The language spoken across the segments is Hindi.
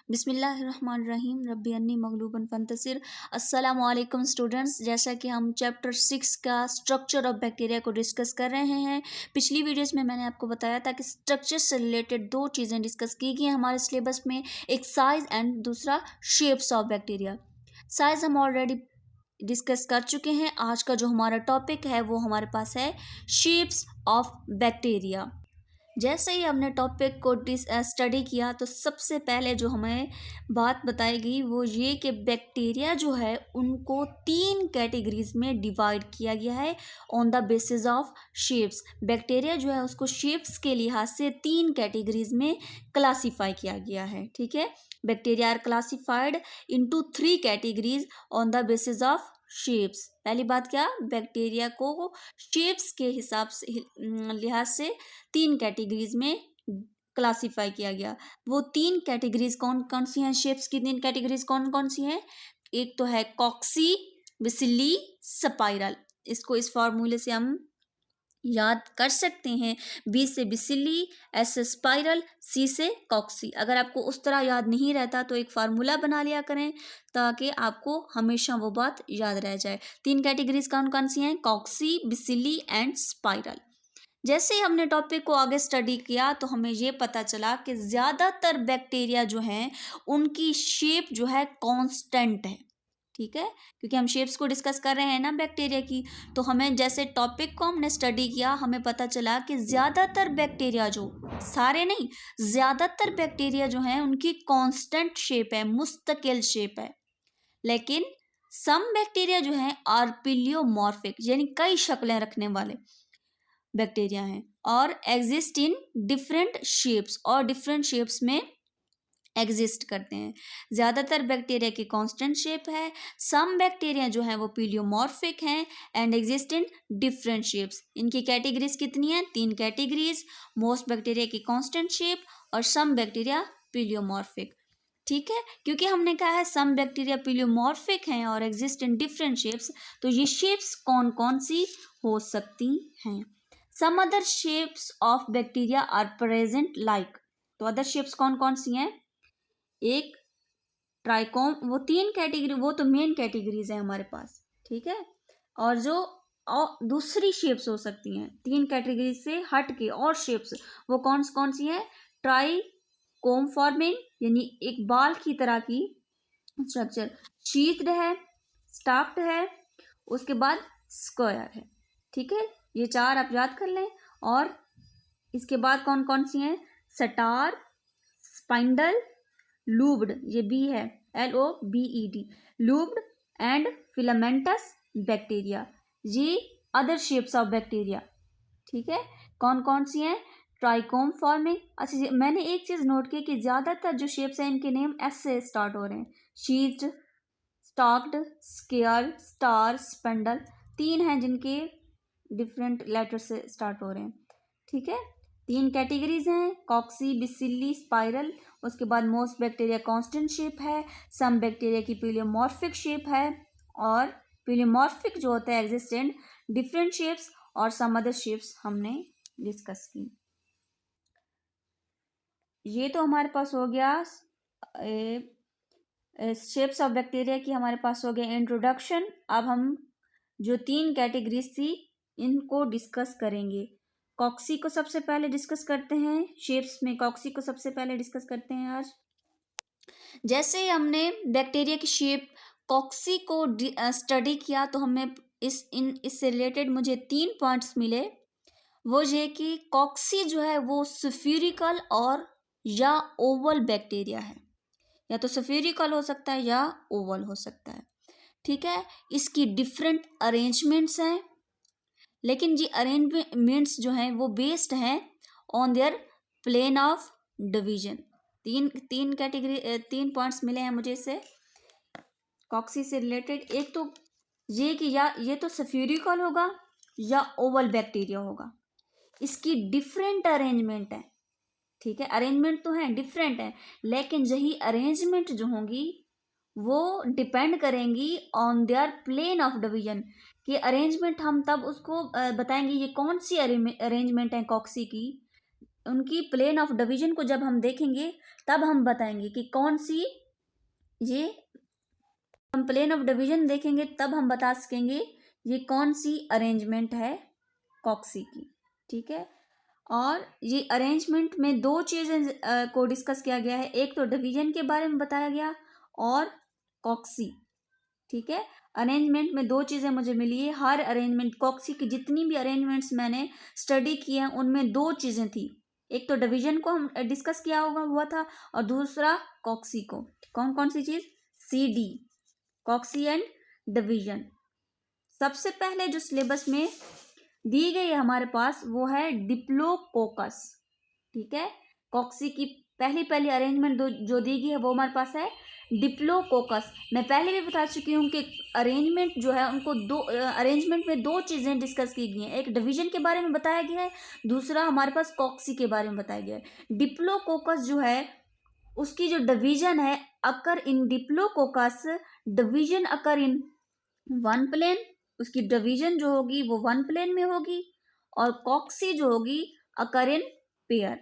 बिस्मिल्लाहिर्रहमानिर्रहीम रब्बी अन्नी मगलूबन फंतसिर। अस्सलामु अलैकुम स्टूडेंट्स, जैसा कि हम चैप्टर 6 का स्ट्रक्चर ऑफ बैक्टीरिया को डिस्कस कर रहे हैं। पिछली वीडियोस में मैंने आपको बताया था कि स्ट्रक्चर से रिलेटेड दो चीज़ें डिस्कस की गई हैं हमारे सिलेबस में, एक साइज एंड दूसरा शेप्स ऑफ बैक्टीरिया। साइज हम ऑलरेडी डिस्कस कर चुके हैं। आज का जो हमारा टॉपिक है वो हमारे पास है शेप्स ऑफ बैक्टीरिया। जैसे ही हमने टॉपिक को स्टडी किया तो सबसे पहले जो हमें बात बताई गई वो ये कि बैक्टीरिया जो है उनको 3 कैटेगरीज में डिवाइड किया गया है on the basis of shapes. Bacteria जो है उसको शेप्स के लिहाज से 3 कैटेगरीज में क्लासीफाई किया गया है। ठीक है, bacteria are classified into 3 categories on the basis of shapes. पहली बात क्या, बैक्टीरिया को शेप्स के हिसाब से लिहाज से 3 कैटेगरीज में क्लासिफाई किया गया। वो 3 कैटेगरीज कौन कौन सी हैं? शेप्स की 3 कैटेगरीज कौन कौन सी हैं? एक तो है कॉक्सी, बेसिली, स्पाइरल। इसको इस फॉर्मूले से हम याद कर सकते हैं, बी से बेसिली, एस से स्पाइरल, सी से कॉक्सी। अगर आपको उस तरह याद नहीं रहता तो एक फार्मूला बना लिया करें ताकि आपको हमेशा वो बात याद रह जाए। 3 कैटेगरीज कौन कौन सी हैं? कॉक्सी, बेसिली एंड स्पाइरल। जैसे ही हमने टॉपिक को आगे स्टडी किया तो हमें ये पता चला कि ज़्यादातर बैक्टीरिया जो हैं उनकी शेप जो है कांस्टेंट है। ठीक है, क्योंकि हम शेप्स को डिस्कस कर रहे हैं ना बैक्टीरिया की, तो हमें जैसे टॉपिक को हमने स्टडी किया हमें पता चला कि ज़्यादातर बैक्टीरिया, जो सारे नहीं, ज़्यादातर बैक्टीरिया जो हैं उनकी कांस्टेंट शेप है, मुस्तकिल शेप है। लेकिन सम बैक्टीरिया जो हैं आर पिलियोमॉर्फिक, यानी कई शक्लें रखने वाले बैक्टीरिया हैं और एग्जिस्ट इन डिफरेंट शेप्स, और डिफरेंट शेप्स में एग्जिस्ट करते हैं। ज़्यादातर बैक्टीरिया की कांस्टेंट शेप है, सम बैक्टीरिया जो हैं वो पिलियोमॉर्फिक हैं and exist in different shapes. इनकी कैटेगरीज कितनी हैं? 3 कैटेगरीज, मोस्ट बैक्टीरिया की कांस्टेंट शेप और सम बैक्टीरिया पिलियोमॉर्फिक। ठीक है, क्योंकि हमने कहा है सम बैक्टीरिया पिलियोमॉर्फिक हैं और एग्जिस्ट इन डिफरेंट शेप्स, तो ये शेप्स कौन कौन सी हो सकती हैं? Some other shapes of bacteria are present like, तो अदर शेप्स कौन कौन सी हैं? एक ट्राइकोम, वो 3 कैटेगरी, वो तो मेन कैटेगरीज है हमारे पास। ठीक है, और जो दूसरी शेप्स हो सकती हैं 3 कैटेगरी से हट के और शेप्स, वो कौन सी हैं? ट्राइकोम फॉर्मिंग, यानी एक बाल की तरह की स्ट्रक्चर, शीथ्ड है, स्टाफ्ड है, उसके बाद स्क्वायर है। ठीक है, ये 4 आप याद कर लें। और इसके बाद कौन कौन सी हैं? स्टार, स्पाइंडल, लूब्ड, ये बी है, LOBED, लूब्ड एंड फिलामेंटस बैक्टीरिया, ये अदर शेप्स ऑफ बैक्टीरिया। ठीक है, कौन कौन सी हैं? Trichome forming. अच्छा, मैंने एक चीज़ नोट की कि ज़्यादातर जो शेप्स हैं इनके नेम एस से स्टार्ट हो रहे हैं। शीट्ड, स्टॉक्ड, स्केयर, स्टार, स्पेंडल, 3 हैं जिनके डिफरेंट लेटर से स्टार्ट हो रहे हैं। ठीक है, 3 कैटेगरीज हैं, कॉक्सी, बेसिली, स्पाइरल। उसके बाद मोस्ट बैक्टीरिया कांस्टेंट शेप है, सम बैक्टीरिया की पिलियोमॉर्फिक शेप है, और पिलियोमॉर्फिक जो होता है एग्जिस्टेंट डिफरेंट शेप्स, और सम अदर शेप्स हमने डिस्कस की। ये तो हमारे पास हो गया शेप्स ऑफ बैक्टीरिया की, हमारे पास हो गया इंट्रोडक्शन। अब हम जो 3 कैटेगरीज थी इनको डिस्कस करेंगे। कॉक्सी को सबसे पहले डिस्कस करते हैं, शेप्स में कॉक्सी को सबसे पहले डिस्कस करते हैं आज। जैसे ही हमने बैक्टीरिया की शेप कॉक्सी को स्टडी किया तो हमें इससे रिलेटेड मुझे 3 पॉइंट्स मिले। वो ये कि कॉक्सी जो है वो स्फेरिकल और या ओवल बैक्टीरिया है, या तो स्फेरिकल हो सकता है या ओवल हो सकता है। ठीक है, इसकी डिफरेंट अरेंजमेंट्स हैं, लेकिन ये अरेंजमेंट्स जो हैं वो बेस्ड हैं on their plane of division. तीन कैटेगरी 3 पॉइंट्स मिले हैं मुझे इससे कॉक्सी से रिलेटेड। एक तो ये कि या ये तो स्फेरिकल होगा या ओवल बैक्टीरिया होगा, इसकी डिफरेंट अरेंजमेंट है। ठीक है, अरेंजमेंट तो है, डिफरेंट है, लेकिन यही अरेंजमेंट जो होंगी वो डिपेंड करेंगी on their plane of division. कि अरेंजमेंट हम तब उसको बताएंगे ये कौन सी अरेंजमेंट है कॉक्सी की, उनकी प्लेन ऑफ डिवीजन को जब हम देखेंगे तब हम बताएंगे कि कौन सी, ये हम प्लेन ऑफ डिवीजन देखेंगे तब हम बता सकेंगे ये कौन सी अरेंजमेंट है कॉक्सी की। ठीक है, और ये अरेंजमेंट में दो चीज़ें को डिस्कस किया गया है, एक तो डिवीजन के बारे में बताया गया और कॉक्सी। ठीक है, अरेंजमेंट में दो चीज़ें मुझे मिली है, हर अरेंजमेंट कॉक्सी की जितनी भी अरेंजमेंट्स मैंने स्टडी किए हैं उनमें दो चीज़ें थी, एक तो डिवीजन को हम डिस्कस किया हुआ था और दूसरा कॉक्सी को। कौन कौन सी चीज़? CD, cocci and division. सबसे पहले जो सिलेबस में दी गई है हमारे पास वो है डिप्लोकोकस। ठीक है, कॉक्सी की पहली अरेंजमेंट जो दी गई है वो हमारे पास है डिप्लोकोकस। मैं पहले भी बता चुकी हूँ कि अरेंजमेंट जो है उनको दो अरेंजमेंट में दो चीज़ें डिस्कस की गई हैं, एक डिवीजन के बारे में बताया गया है, दूसरा हमारे पास कॉक्सी के बारे में बताया गया है। डिप्लोकोकस जो है उसकी जो डिवीजन है, occur in diplococcus division occur in one plane, उसकी डिवीजन जो होगी वो वन प्लेन में होगी, और कॉक्सी जो होगी अकर इन पेयर।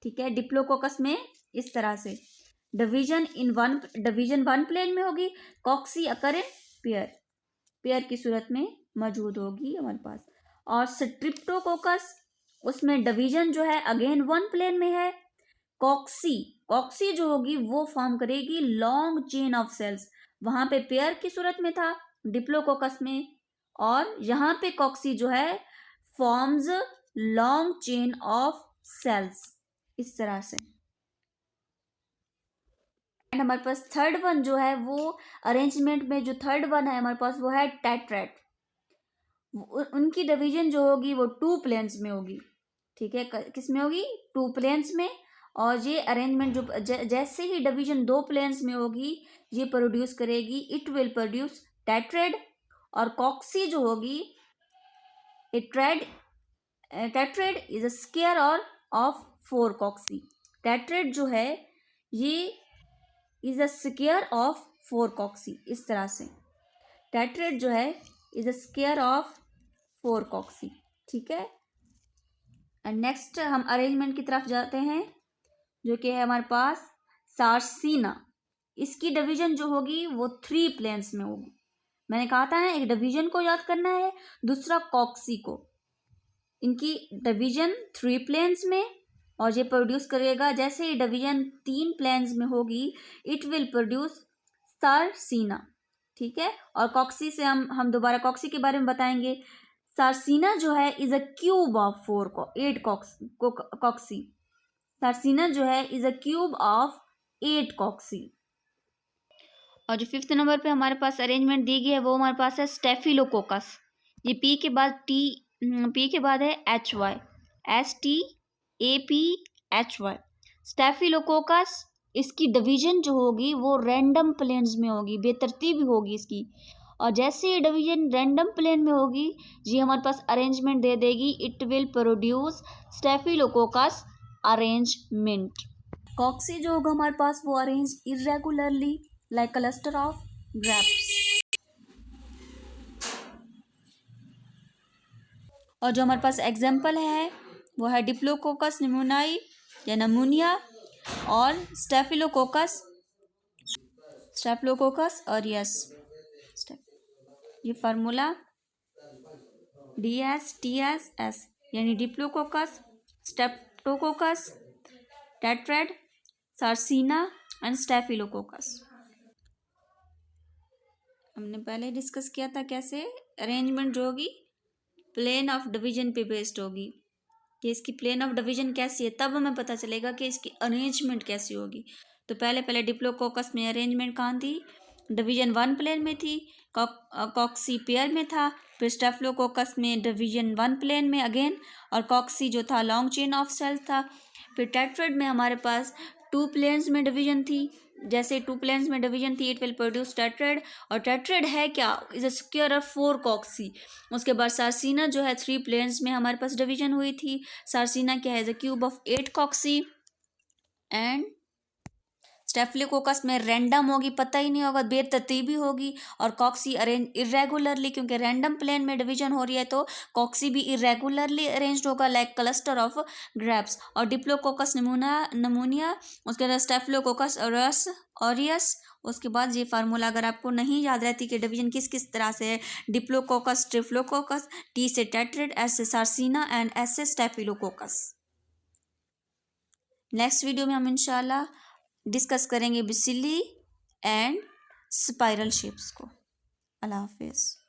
ठीक है, डिप्लोकोकस में इस तरह से डिवीजन वन प्लेन में होगी, कॉक्सी अकर इन पेयर की सूरत में मौजूद होगी हमारे पास। और स्ट्रिप्टोकोकस उसमें डिवीजन जो है अगेन वन प्लेन में है, कॉक्सी जो होगी वो फॉर्म करेगी लॉन्ग चेन ऑफ सेल्स, वहां पे पेयर की सूरत में था डिप्लोकोकस में, और यहाँ पे कॉक्सी जो है forms long chain of cells इस तरह से। एंड हमारे पास थर्ड वन जो है वो अरेंजमेंट में जो थर्ड वन है हमारे पास वो है टेट्रेट। उनकी डिवीजन जो होगी वो टू प्लेन्स में होगी। ठीक है, किस में होगी? टू प्लेन्स में। और ये अरेंजमेंट जो जैसे ही डिवीजन दो प्लेन्स में होगी ये प्रोड्यूस करेगी, इट विल प्रोड्यूस टेट्रेड। और कॉक्सी जो होगी टेट्रेड इज अ स्क्वायर और ऑफ फोर कॉक्सी। टेट्रेड जो है ये is a square of four cocci, इस तरह से टेट्रेड जो है is a square of four cocci. ठीक है, एंड नेक्स्ट हम अरेंजमेंट की तरफ जाते हैं जो कि है हमारे पास सार्सिना। इसकी डिवीजन जो होगी वो थ्री प्लेन्स में होगी। मैंने कहा था ना, एक डिवीजन को याद करना है, दूसरा कॉक्सी को। इनकी डिवीजन थ्री प्लेन्स में, और ये प्रोड्यूस करेगा जैसे ही डिवीजन तीन प्लेन्स में होगी इट विल प्रोड्यूस सार्सिना। ठीक है, और कॉक्सी से हम दोबारा कॉक्सी के बारे में बताएंगे। सार्सिना जो है is a cube of eight cocci. Sarcina जो है is a cube of 8 cocci. और जो फिफ्थ नंबर पे हमारे पास अरेंजमेंट दी गई है वो हमारे पास है स्टेफिलोकोकस। ये पी के बाद है HY, STAPHY। स्टेफिलोकोकस इसकी डिवीजन जो होगी वो रैंडम प्लेन्स में होगी, बेतरतीब होगी इसकी। और जैसे ये डिवीजन रैंडम प्लेन में होगी ये हमारे पास अरेंजमेंट दे देगी, it will produce staphylococcus arrangement. Cocci जो होगा हमारे पास वो arrange irregularly like cluster of grapes. और जो हमारे पास एग्जाम्पल है वो है डिप्लोकोकस निमोनियाई या नमूनिया, और स्टेफिलोकोकस ऑरियस। ये फार्मूला DSTSS यानी diplococcus, streptococcus, tetrad, sarcina and staphylococcus. हमने पहले डिस्कस किया था कैसे अरेंजमेंट जो होगी प्लेन ऑफ डिवीजन पे बेस्ड होगी, कि इसकी प्लेन ऑफ डिवीजन कैसी है तब हमें पता चलेगा कि इसकी अरेंजमेंट कैसी होगी। तो पहले डिप्लोकोकस में अरेंजमेंट कहाँ थी? डिवीजन वन प्लेन में थी, कॉक्सी पेयर में था। फिर स्टेफिलोकोकस में डिवीजन वन प्लेन में अगेन, और कॉक्सी जो था लॉन्ग चेन ऑफ सेल था। फिर टेट्रेड में हमारे पास टू प्लेन्स में डिवीजन थी, जैसे टू प्लेन्स में डिवीजन थी इट विल प्रोड्यूस टेट्रेड। और टेट्रेड है क्या? Is a square of four cocci. उसके बाद सार्सिना जो है थ्री प्लेन्स में हमारे पास डिवीजन हुई थी, सार्सिना क्या है? Is a cube of 8 cocci. And staphylococcus में रैंडम होगी, पता ही नहीं होगा, बेतरतीबी होगी। और कॉक्सी अरेंज इरेगुलरली, क्योंकि रैंडम प्लेन में डिवीजन हो रही है तो कॉक्सी भी इरेगुलरली अरेंज्ड होगा लाइक क्लस्टर ऑफ ग्रेप्स। और डिप्लोकोकस नमूनिया, उसके बाद स्टेफिलोकोकस ऑरियस। उसके बाद ये फार्मूला अगर आपको नहीं याद रहती कि डिवीजन किस किस तरह से है, डिप्लोकोकस ट्रिफ्लोकोकस, टी से टेट्रेड, एस से सार्सिना एंड एस से स्टेफिलोकोकस। नेक्स्ट वीडियो में हम इंशाल्लाह डिस्कस करेंगे बिसिली एंड स्पाइरल शेप्स को। अल्लाह हाफिज़।